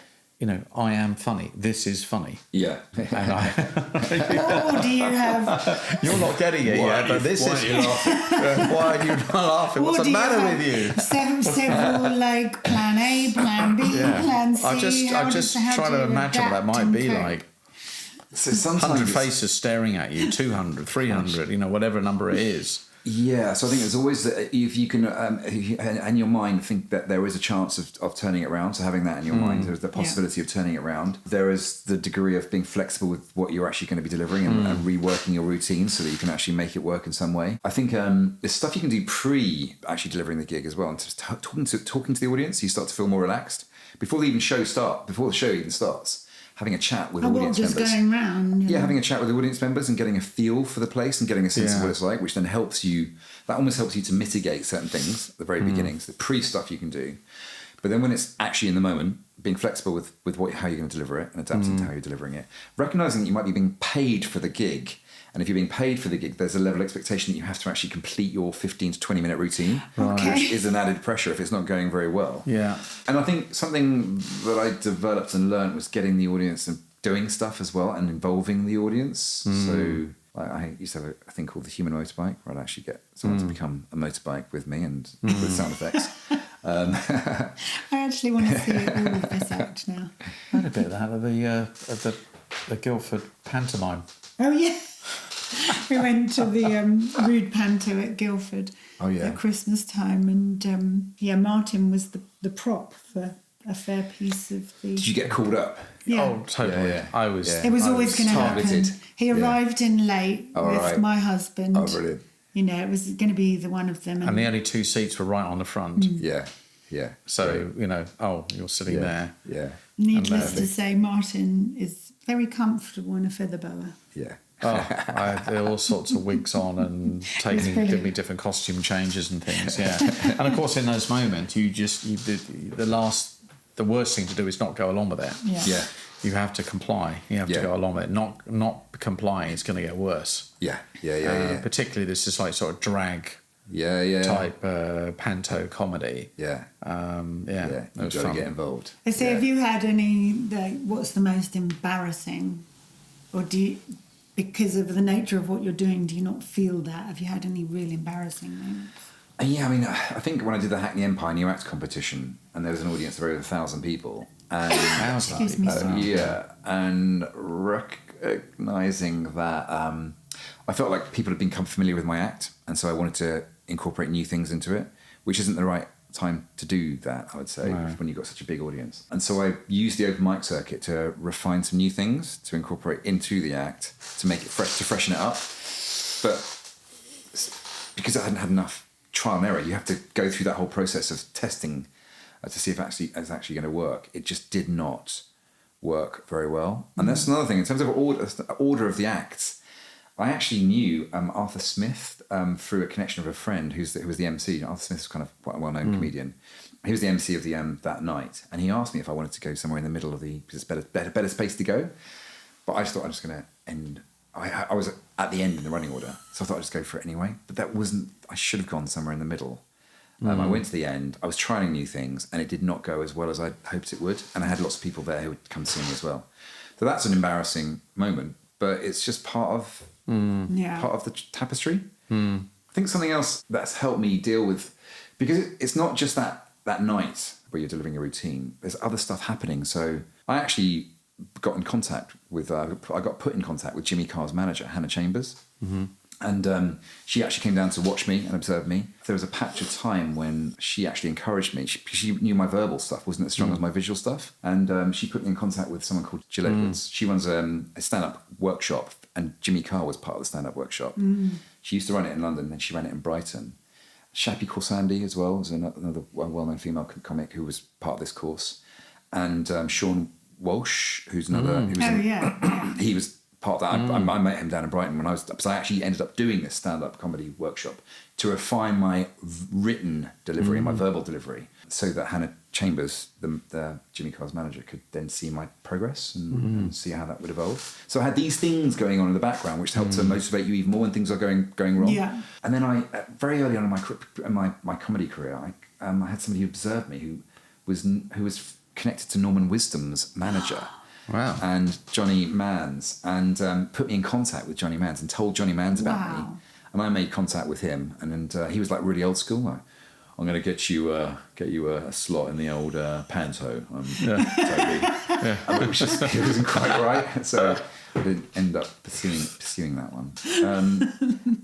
I am funny. This is funny. Yeah. And Oh, do you have... You're not getting it yet, but this is... Why are you not laughing? What's the matter with you? Several, like, plan A, plan B, plan C. I'm just trying to imagine what that might be like. So sometimes 100 faces staring at you, 200, 300, whatever number it is. Yeah, so I think there's always, if you can, and your mind think that there is a chance of turning it around, so having that in your mind, there's the possibility of turning it around. There is the degree of being flexible with what you're actually going to be delivering and reworking your routine so that you can actually make it work in some way. I think there's stuff you can do actually delivering the gig as well, and just talking to the audience, you start to feel more relaxed. Before the show even starts, having a chat with audience members. Going round. Yeah, having a chat with the audience members and getting a feel for the place and getting a sense of what it's like, which then helps you. That almost helps you to mitigate certain things at the very beginning. So the pre-stuff you can do. But then when it's actually in the moment, being flexible with how you're going to deliver it and adapting to how you're delivering it. Recognising that you might be being paid for the gig. And if you're being paid for the gig, there's a level of expectation that you have to actually complete your 15 to 20 minute routine, which is an added pressure if it's not going very well. Yeah. And I think something that I developed and learned was getting the audience and doing stuff as well and involving the audience. So I used to have a thing called the human motorbike, where I'd actually get someone to become a motorbike with me and with sound effects. I actually want to see all of this act now. I had a bit of that at the Guildford pantomime. Oh, yeah. We went to the Rude Panto at Guildford at Christmas time, and Martin was the prop for a fair piece of the... Did you get called up? Yeah. Oh, totally. Yeah. I was. Yeah. It was I always going to happen. targeted. He arrived in late with right. my husband. Oh, brilliant. You know, it was going to be the one of them. And the only 2 seats were right on the front. Yeah. Yeah. So, you know, you're sitting there. Yeah. Needless to say, Martin is very comfortable in a feather boa. Yeah. I had all sorts of wigs on and give me different costume changes and things. Yeah, and of course in those moments the worst thing to do is not go along with it. Yeah. You have to comply. You have to go along with it. Not complying is going to get worse. Yeah. Particularly this is like sort of drag. Type panto comedy. Yeah. It You've was got fun. to get involved. So have you had any, what's the most embarrassing, or do you, because of the nature of what you're doing, do you not feel that? Have you had any really embarrassing moments? Yeah, I mean, I think when I did the Hackney Empire New Act competition, and there was an audience of over 1,000 people, and Excuse me, sir. and recognising that I felt like people had become familiar with my act, and so I wanted to incorporate new things into it, which isn't the right time to do that, I would say, when you've got such a big audience. And so I used the open mic circuit to refine some new things to incorporate into the act, to make it fresh, to freshen it up. But because I hadn't had enough trial and error, you have to go through that whole process of testing to see if it's actually going to work. It just did not work very well. And that's another thing. In terms of order of the acts, I actually knew Arthur Smith through a connection of a friend who was the MC. Arthur Smith was kind of quite a well-known comedian. He was the MC of the that night, and he asked me if I wanted to go somewhere in the middle of because it's better space to go. But I just thought I was going to end. I was at the end in the running order, so I thought I'd just go for it anyway. But that wasn't. I should have gone somewhere in the middle. I went to the end. I was trying new things, and it did not go as well as I hoped it would. And I had lots of people there who would come see me as well. So that's an embarrassing moment, but it's just part of the tapestry. I think something else that's helped me deal with, because it's not just that night where you're delivering a routine. There's other stuff happening. So I actually got in contact with. I got put in contact with Jimmy Carr's manager, Hannah Chambers. And she actually came down to watch me and observe me. There was a patch of time when she actually encouraged me. She knew my verbal stuff wasn't as strong as my visual stuff. And she put me in contact with someone called Jill Edwards. She runs a stand-up workshop, and Jimmy Carr was part of the stand-up workshop. She used to run it in London, and she ran it in Brighton. Shappy Corsandi as well was another well-known female comic who was part of this course. And Sean Walsh, who's another... He was part of that. I met him down in Brighton when I actually ended up doing this stand-up comedy workshop to refine my written delivery and my verbal delivery, so that Hannah Chambers, the Jimmy Carr's manager, could then see my progress and see how that would evolve. So I had these things going on in the background which helped to motivate you even more when things are going wrong. Yeah. And then I very early on in my comedy career, I had somebody who observed me who was connected to Norman Wisdom's manager. Wow. And Johnny Manns, and put me in contact with Johnny Manns and told Johnny Manns about me. And I made contact with him, and he was like really old school. Like, I'm going to get you a slot in the old panto. Toby. Which wasn't quite right. So I didn't end up pursuing that one.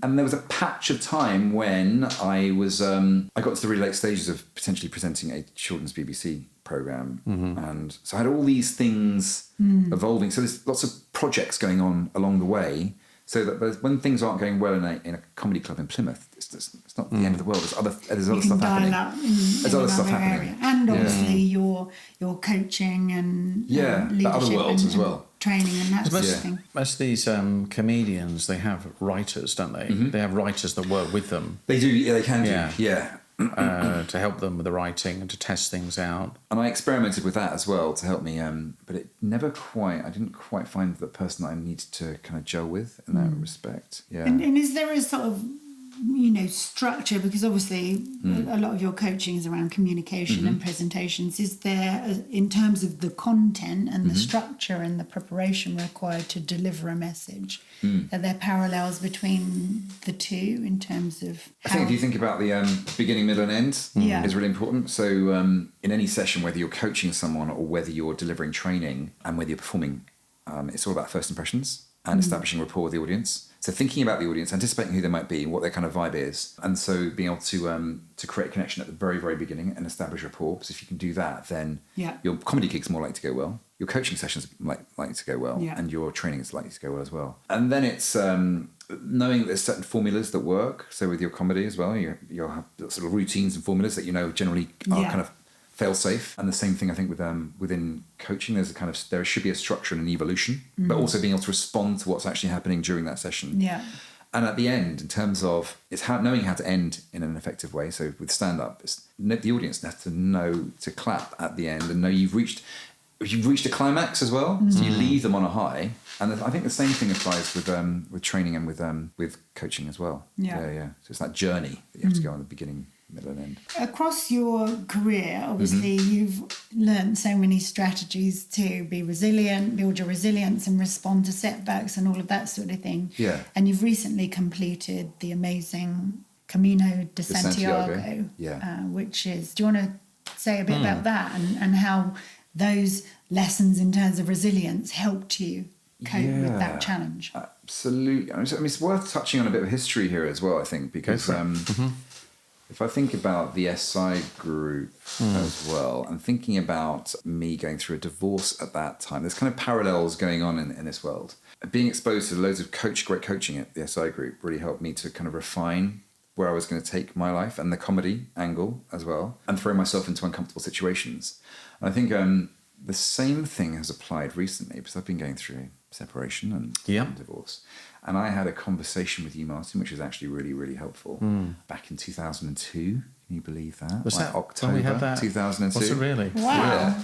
And there was a patch of time when I got to the really late stages of potentially presenting a children's BBC programme. And so I had all these things evolving. So there's lots of projects going on along the way, so that when things aren't going well in a comedy club in Plymouth, it's not the end of the world. There's other stuff happening. There's other stuff happening. And obviously your coaching and leadership other worlds and, as well. Training and that sort of thing. Most of these comedians, they have writers, don't they? They have writers that work with them. They do, yeah, they can do, yeah. To help them with the writing and to test things out. And I experimented with that as well to help me, but I didn't quite find the person I needed to kind of gel with in that respect. Yeah. And is there a sort of, structure, because obviously a lot of your coaching is around communication and presentations. Is there, in terms of the content and the structure and the preparation required to deliver a message, are there parallels between the two in terms of I think if you think about the beginning, middle and end is really important. So in any session, whether you're coaching someone or whether you're delivering training and whether you're performing, it's all about first impressions. and establishing rapport with the audience. So thinking about the audience, anticipating who they might be, what their kind of vibe is, and so being able to create a connection at the very, very beginning and establish rapport. Because if you can do that, then your comedy gig's more likely to go well, your coaching sessions likely to go well, and your training is likely to go well as well. And then it's knowing that there's certain formulas that work. So with your comedy as well, you'll have sort of routines and formulas that generally are kind of fail safe. And the same thing I think with within coaching, there should be a structure and an evolution, but also being able to respond to what's actually happening during that session. Yeah. And at the end, in terms of knowing how to end in an effective way. So with stand-up, the audience has to know to clap at the end and know you've reached a climax as well. So you leave them on a high. And I think the same thing applies with training and with coaching as well. Yeah. So it's that journey that you have to go on, the beginning, middle and end. Across your career, obviously, you've learned so many strategies to be resilient, build your resilience and respond to setbacks and all of that sort of thing. Yeah. And you've recently completed the amazing Camino de Santiago, which is, do you want to say a bit about that and how those lessons in terms of resilience helped you cope with that challenge? Absolutely. I mean, it's worth touching on a bit of history here as well, I think, because if I think about the SI group as well, and thinking about me going through a divorce at that time, there's kind of parallels going on in this world. Being exposed to loads of great coaching at the SI group really helped me to kind of refine where I was going to take my life and the comedy angle as well, and throw myself into uncomfortable situations. And I think the same thing has applied recently, because I've been going through separation and divorce. And I had a conversation with you, Martin, which was actually really, really helpful back in 2002. Can you believe that? Was that October we had that? 2002? Was it really? Wow. Yeah.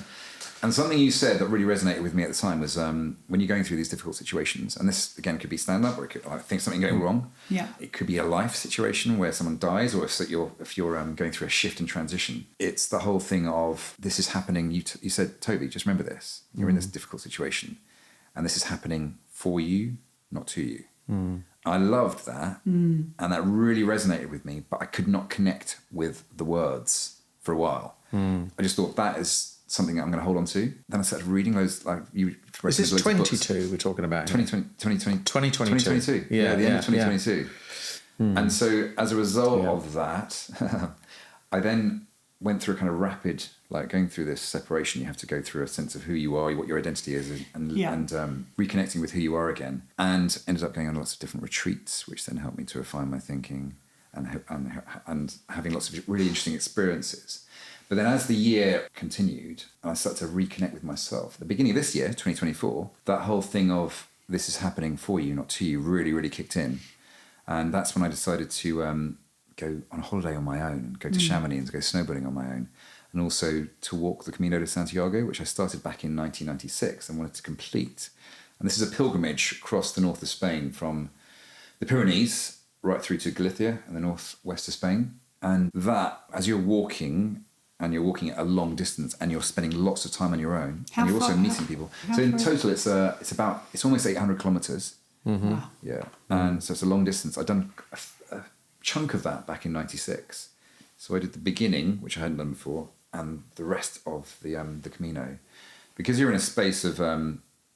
And something you said that really resonated with me at the time was when you're going through these difficult situations, and this, again, could be stand-up, or it could, I think, something going wrong. Yeah. It could be a life situation where someone dies, or if you're going through a shift and transition. It's the whole thing of, this is happening. You said, Toby, just remember this. You're in this difficult situation, and this is happening for you, not to you. I loved that, and that really resonated with me, but I could not connect with the words for a while. I just thought, that is something I'm going to hold on to. Then I started reading those, like you. Is this 22 we're talking about? 2022. Yeah, the end of 2022. And so as a result of that, I then went through a kind of rapid, like going through this separation, you have to go through a sense of who you are, what your identity is, and reconnecting with who you are again. And ended up going on lots of different retreats, which then helped me to refine my thinking and having lots of really interesting experiences. But then as the year continued, and I started to reconnect with myself. At the beginning of this year, 2024, that whole thing of this is happening for you, not to you, really, really kicked in. And that's when I decided to go on a holiday on my own, go to Chamonix and go snowboarding on my own. And also to walk the Camino de Santiago, which I started back in 1996 and wanted to complete. And this is a pilgrimage across the north of Spain from the Pyrenees right through to Galicia and the northwest of Spain. And that, as you're walking, and you're walking at a long distance, and you're spending lots of time on your own, and you're also meeting people. So in total, it's almost 800 kilometers. Wow. Yeah, and so it's a long distance. I'd done a chunk of that back in '96. So I did the beginning, which I hadn't done before, and the rest of the Camino, because you're in a space of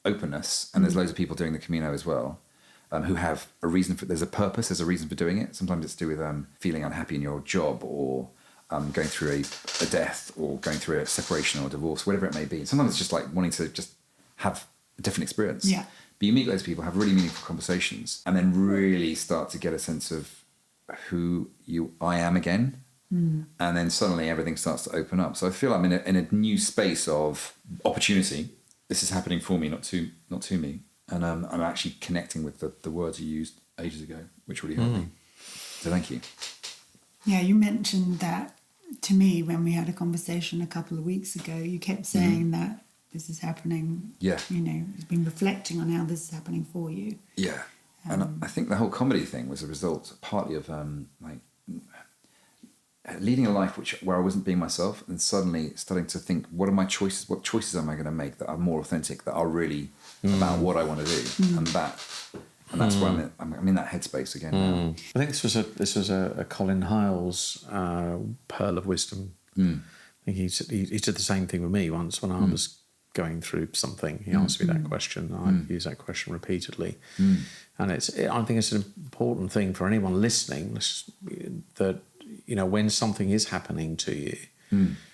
openness, and there's loads of people doing the Camino as well, who have a reason for. There's a purpose. There's a reason for doing it. Sometimes it's to do with feeling unhappy in your job, or going through a death, or going through a separation or a divorce, whatever it may be. Sometimes it's just like wanting to just have a different experience. Yeah. But you meet those people, have really meaningful conversations, and then really start to get a sense of who I am again. And then suddenly everything starts to open up. So I feel I'm in a new space of opportunity. This is happening for me, not to me. And I'm actually connecting with the words you used ages ago, which really helped me. So thank you. Yeah, you mentioned that to me when we had a conversation a couple of weeks ago. You kept saying that this is happening. Yeah. You know, you've been reflecting on how this is happening for you. Yeah. And I think the whole comedy thing was a result partly of leading a life where I wasn't being myself, and suddenly starting to think, what choices am I going to make that are more authentic, that are really about what I want to do. And that's where I'm in that headspace again now. I think this was a Colin Hiles pearl of wisdom. I think he did the same thing with me once when I was going through something. He asked me that question. I've used that question repeatedly. And I think it's an important thing for anyone listening that, when something is happening to you,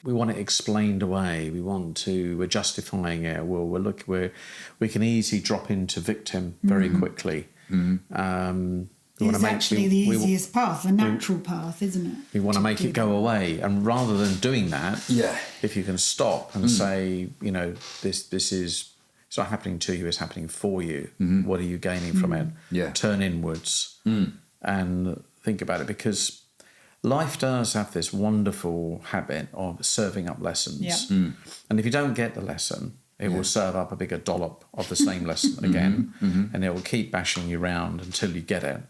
we want it explained away. We're justifying it. We can easily drop into victim very quickly. It's actually the easiest path, the natural path, isn't it? We want to make it go away, and rather than doing that, if you can stop and say, this is, it's not happening to you, it's happening for you. What are you gaining from it? Turn inwards and think about it, because life does have this wonderful habit of serving up lessons. And if you don't get the lesson, it will serve up a bigger dollop of the same lesson again, and it will keep bashing you round until you get it.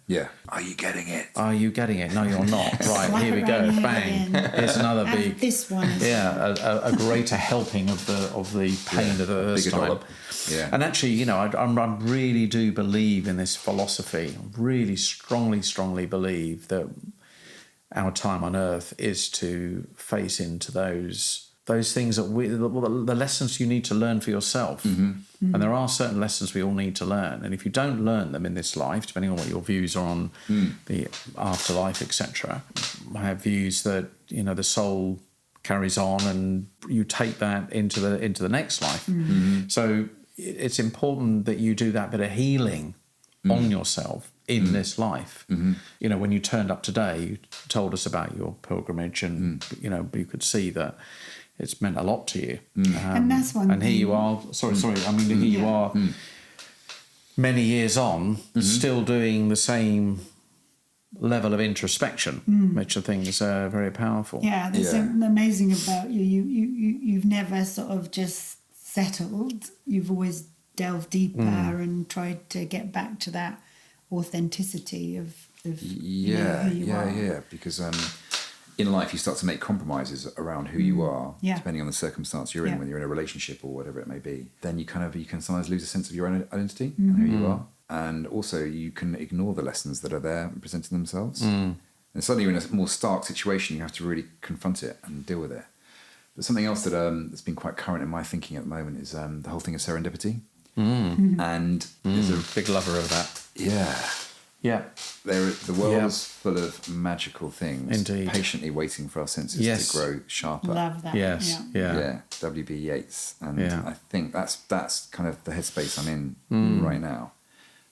Are you getting it? Are you getting it? No, you're not. Right, here we go. Bang. Here's another big. This one. A greater helping of the pain of the first time. Dollop. And actually, I really do believe in this philosophy. I really strongly believe that our time on earth is to face into those things that the lessons you need to learn for yourself. And there are certain lessons we all need to learn. And if you don't learn them in this life, depending on what your views are on the afterlife, etc., I have views that, the soul carries on and you take that into the next life. So it's important that you do that bit of healing on yourself in this life. When you turned up today, you told us about your pilgrimage, and you could see that it's meant a lot to you. And that's one and thing. Here you are, here you are many years on, still doing the same level of introspection, which I think is very powerful. Yeah, there's something amazing about you. You've never sort of just settled. You've always delved deeper and tried to get back to that authenticity of who you are. Because in life you start to make compromises around who you are, depending on the circumstance you're in. When you're in a relationship or whatever it may be, then you can sometimes lose a sense of your own identity and who you are, and also you can ignore the lessons that are there presenting themselves, and suddenly you're in a more stark situation. You have to really confront it and deal with it. But something else that's been quite current in my thinking at the moment is the whole thing of serendipity. And there's a big lover of that. The world is full of magical things. Indeed. Patiently waiting for our senses to grow sharper. Love that. W.B. Yeats. And I think that's kind of the headspace I'm in right now.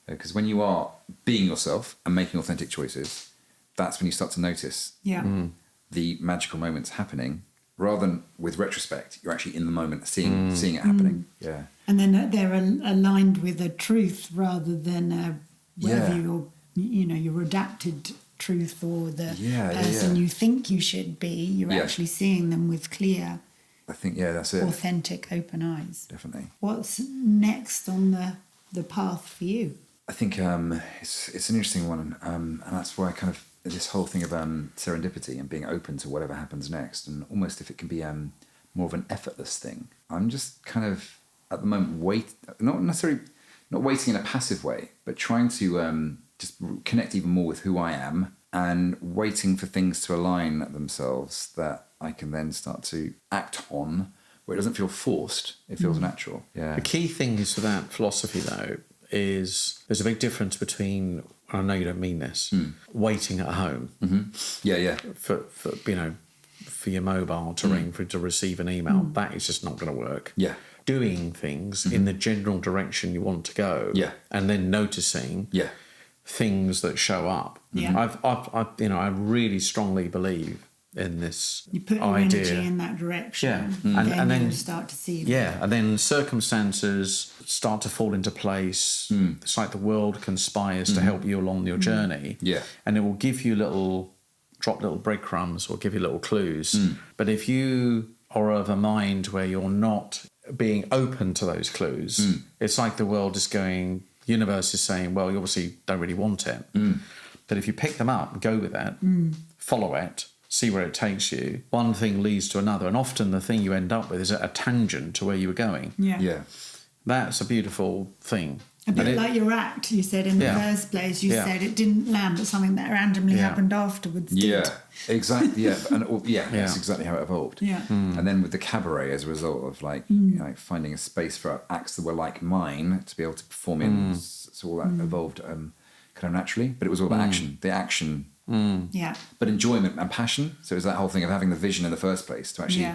Because when you are being yourself and making authentic choices, that's when you start to notice the magical moments happening. Rather than with retrospect, you're actually in the moment seeing it happening. And then they're aligned with a truth rather than your adapted truth or the person you think you should be. You're actually seeing them with clear, I think, that's it. Authentic, open eyes. Definitely. What's next on the path for you? I think it's an interesting one, and that's why kind of this whole thing of serendipity and being open to whatever happens next, and almost if it can be more of an effortless thing. I'm just kind of at the moment not waiting in a passive way, but trying to just connect even more with who I am, and waiting for things to align themselves that I can then start to act on, where it doesn't feel forced, it feels natural. The key thing is for that philosophy, though, is there's a big difference between, and I know you don't mean this, waiting at home. For your mobile to ring, to receive an email. That is just not going to work. Doing things in the general direction you want to go, and then noticing things that show up. I really strongly believe in this you put your idea. Energy in that direction, and then you start to see and then circumstances start to fall into place. It's like the world conspires to help you along your journey, and it will give you drop little breadcrumbs or give you little clues. But if you are of a mind where you're not being open to those clues, it's like the world is going, the universe is saying, well, you obviously don't really want it. But if you pick them up, go with it, follow it, see where it takes you, one thing leads to another, and often the thing you end up with is a tangent to where you were going. That's a beautiful thing. A bit like your act, you said in the first place. You said it didn't land, but something that randomly happened afterwards did. Yeah, exactly. Yeah, that's exactly how it evolved. Yeah. And then with the cabaret, as a result of like finding a space for acts that were like mine to be able to perform in, so all that evolved kind of naturally. But it was all about action. The action. Yeah. But enjoyment and passion. So it was that whole thing of having the vision in the first place to actually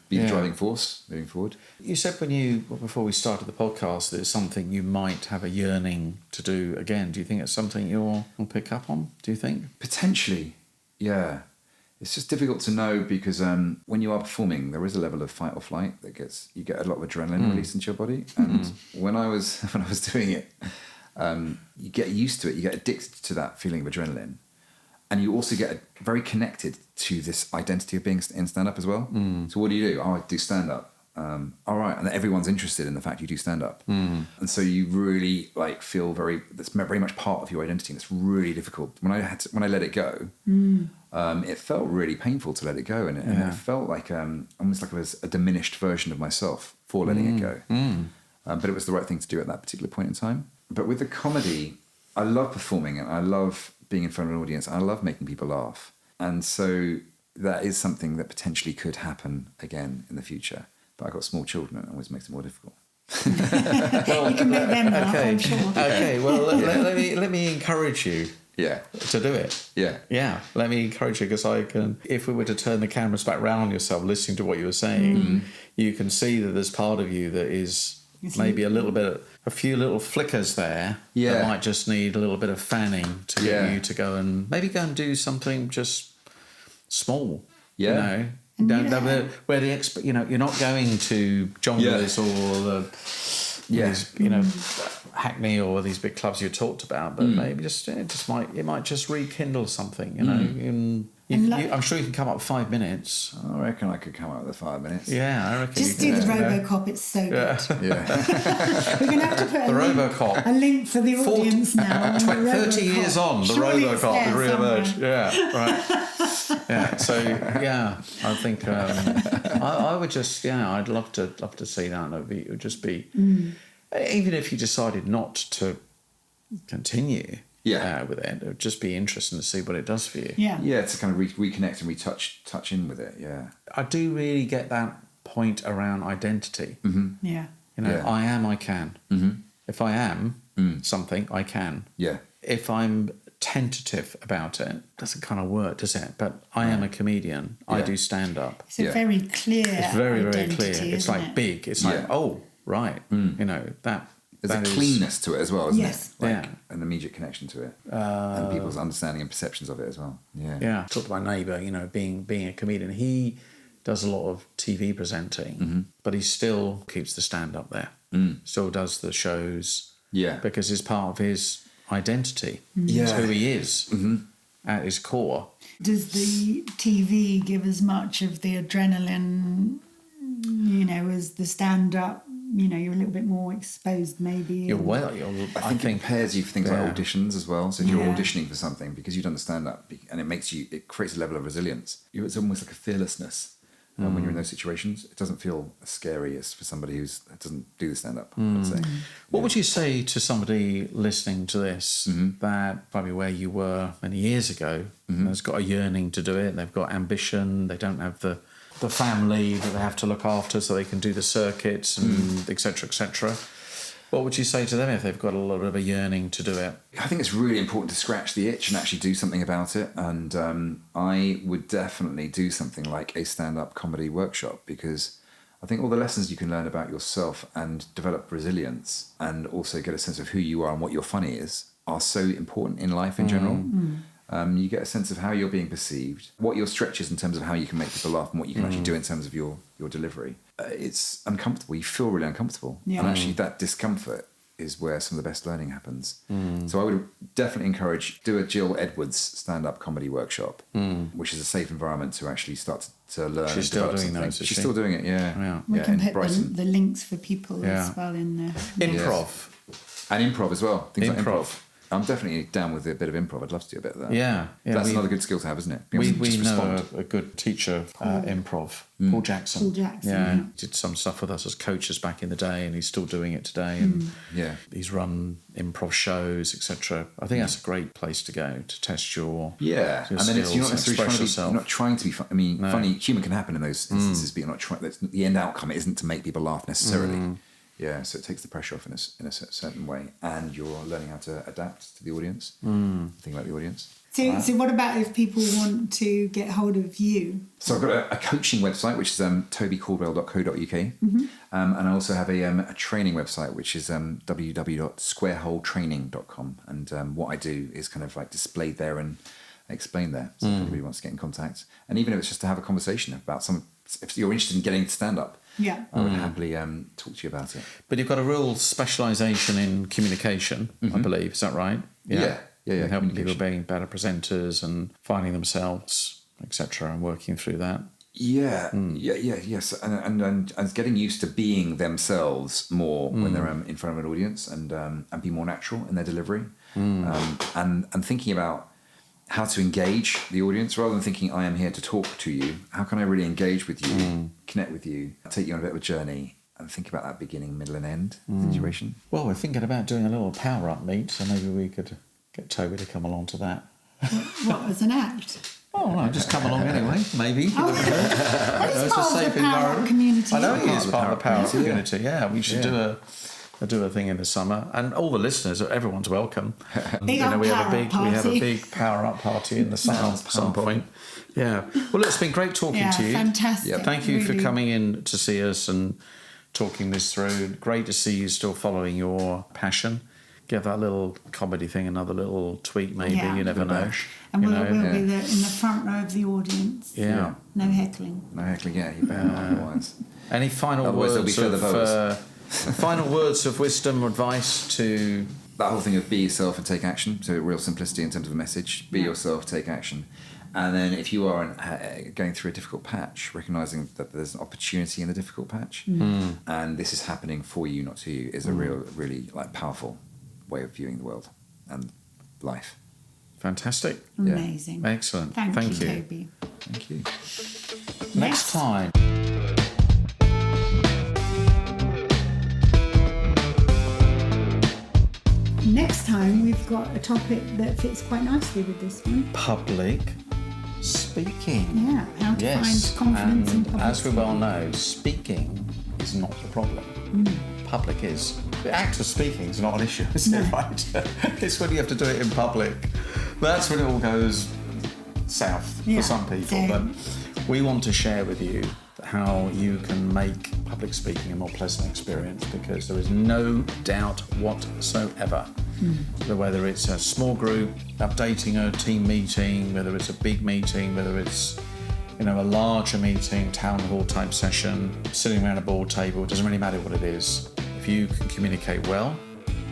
be the driving force moving forward. You said before we started the podcast that it's something you might have a yearning to do again. Do you think it's something you'll pick up on? Do you think? Potentially, yeah. It's just difficult to know because when you are performing, there is a level of fight or flight you get a lot of adrenaline released into your body. And when I was doing it, you get used to it. You get addicted to that feeling of adrenaline. And you also get very connected to this identity of being in stand-up as well. So what do? Oh, I do stand-up. All right. And everyone's interested in the fact you do stand-up. And so you really feel that's very much part of your identity. And it's really difficult. When I let it go, it felt really painful to let it go. And it felt like almost like it was a diminished version of myself for letting it go. But it was the right thing to do at that particular point in time. But with the comedy, I love performing and I love being in front of an audience. I love making people laugh. And so that is something that potentially could happen again in the future. But I've got small children and it always makes it more difficult. You can make them laugh, I'm sure. Okay, well, let me encourage you to do it. Yeah. Yeah, let me encourage you because if we were to turn the cameras back round on yourself, listening to what you were saying, you can see that there's part of you that is maybe a few little flickers there that might just need a little bit of fanning to get you to go and do something just small. Yeah. You know, where you're not going to John Lewis or Hackney or these big clubs you talked about, but maybe it might just rekindle something. You know, I'm sure you can come up with 5 minutes. I reckon I could come up with 5 minutes. Yeah, I reckon. Just do the RoboCop. It's so good. Yeah. We're going to have to put RoboCop. a link for the audience now. 30 years on, the RoboCop will re-emerge. Yeah, right. Yeah, so I think I would just I'd love to see that. It would just be even if you decided not to continue with it would just be interesting to see what it does for you. Yeah, to kind of reconnect and touch in with it. Yeah, I do really get that point around identity. Yeah, I am, I can. If I am something, I can. Yeah. If I'm tentative about it, doesn't kind of work, does it? But I am a comedian. I do stand up. It's a very clear. It's very, very clear. It's like it? big. It's like right. that. There's a cleanness to it as well, isn't yes. it? An immediate connection to it, and people's understanding and perceptions of it as well. Yeah. Yeah. Talked to my neighbour. being a comedian, he does a lot of TV presenting, but he still keeps the stand up there. Still does the shows. Yeah. Because it's part of his identity. It's who he is at his core. Does the TV give as much of the adrenaline, as the stand-up? You're a little bit more exposed, maybe. I think it prepares you for things like auditions as well. So if you're auditioning for something, because you've done the stand-up, and it creates a level of resilience. It's almost like a fearlessness when you're in those situations. It doesn't feel as scary as for somebody who doesn't do the stand-up, I'd say. What would you say to somebody listening to this that probably where you were many years ago, has got a yearning to do it, they've got ambition, they don't have the family that they have to look after so they can do the circuits and et cetera, what would you say to them if they've got a lot of a yearning to do it? I think it's really important to scratch the itch and actually do something about it. And I would definitely do something like a stand-up comedy workshop, because I think all the lessons you can learn about yourself and develop resilience and also get a sense of who you are and what your funny is are so important in life in general. You get a sense of how you're being perceived, what your stretch is in terms of how you can make people laugh and what you can actually do in terms of your delivery. It's uncomfortable. You feel really uncomfortable. Yeah. And actually that discomfort is where some of the best learning happens. So I would definitely encourage, do a Jill Edwards stand-up comedy workshop, which is a safe environment to actually start to learn. She's still doing those, She's still doing it, yeah. We can put the links for people as well in there. Improv. And improv as well. Things like improv. I'm definitely down with a bit of improv. I'd love to do a bit of that. Yeah. That's another good skill to have, isn't it? We Just know respond. a good teacher of improv, Paul Jackson. Paul Jackson, Yeah, yeah. did some stuff with us as coaches back in the day, and he's still doing it today. And Yeah. he's run improv shows, etc. I think that's a great place to go to test your Yeah, your and then skills you're not and necessarily express trying to be, yourself. you're not trying to be funny. I mean, funny humour can happen in those instances, but you're not trying. The end outcome isn't to make people laugh necessarily. Yeah, so it takes the pressure off in a certain way, and you're learning how to adapt to the audience. Think about the audience. So what about if people want to get hold of you? So I've got a coaching website, which is tobycaldwell.co.uk, and I also have a training website, which is www.squareholetraining.com. And what I do is kind of like displayed there and explained there. So if anybody wants to get in contact, and even if it's just to have a conversation about if you're interested in getting to stand up, Yeah. I would happily talk to you about it. But you've got a real specialisation in communication, I believe. Is that right? Yeah. Helping people being better presenters and finding themselves, etc., and working through that. Yes, and getting used to being themselves more when they're in front of an audience, and be more natural in their delivery, and thinking about how to engage the audience rather than thinking I am here to talk to you. How can I really engage with you, connect with you, take you on a bit of a journey, and think about that beginning, middle, and end situation. Well, we're thinking about doing a little power-up meet, so maybe we could get Toby to come along to that. What, as an act? Oh, no, just come along anyway, maybe. Well, he's part of the Power Up community. I know he is part of the Power Up community, community. Yeah, we should do a thing in the summer, and all the listeners, everyone's welcome. We have a big Power Up party in the summer at some point. Yeah. Well, look, it's been great talking to you. Fantastic. Yeah. Thank you for really. coming in to see us and talking this through. Great to see you still following your passion. Give that little comedy thing another little tweak, maybe. Yeah. You never know. And You we'll know, be in the front row of the audience. Yeah. No heckling. No heckling, yeah, you better not otherwise. Any final Otherwise words there'll be further final words of wisdom or advice to... That whole thing of be yourself and take action, so real simplicity in terms of the message. Be yourself, take action. And then if you are going through a difficult patch, recognising that there's an opportunity in the difficult patch, and this is happening for you, not to you, is a really powerful way of viewing the world and life. Fantastic. Amazing. Yeah. Excellent. Thank you, you. Toby. Thank you. Next time. Next time, we've got a topic that fits quite nicely with this one. Public speaking. Yeah, how to find confidence in and public as we well speaking. know, speaking is not the problem. Public is. The act of speaking is not an issue, is it, right? It's when you have to do it in public. That's when it all goes south Yeah, for some people. same. But we want to share with you how you can make public speaking a more pleasant experience, because there is no doubt whatsoever that whether it's a small group, updating a team meeting, whether it's a big meeting, whether it's a larger meeting, town hall type session, sitting around a board table, it doesn't really matter what it is. If you can communicate well,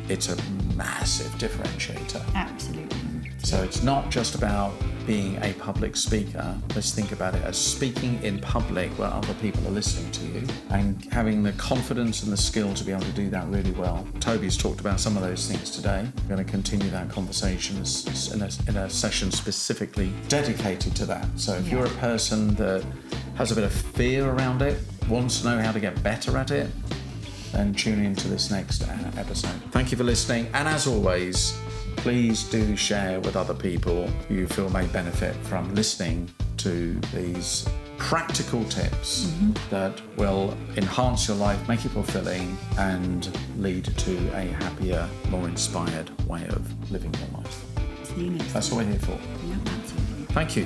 it's a massive differentiator. Absolutely. So it's not just about being a public speaker. Let's think about it as speaking in public where other people are listening to you, and having the confidence and the skill to be able to do that really well. Toby's talked about some of those things today. We're going to continue that conversation in a session specifically dedicated to that. So if you're a person that has a bit of fear around it, wants to know how to get better at it, then tune into this next episode. Thank you for listening, and as always, please do share with other people who you feel may benefit from listening to these practical tips that will enhance your life, make it fulfilling, and lead to a happier, more inspired way of living your life. See you next That's what we're here for. time. Yeah, absolutely. Thank you.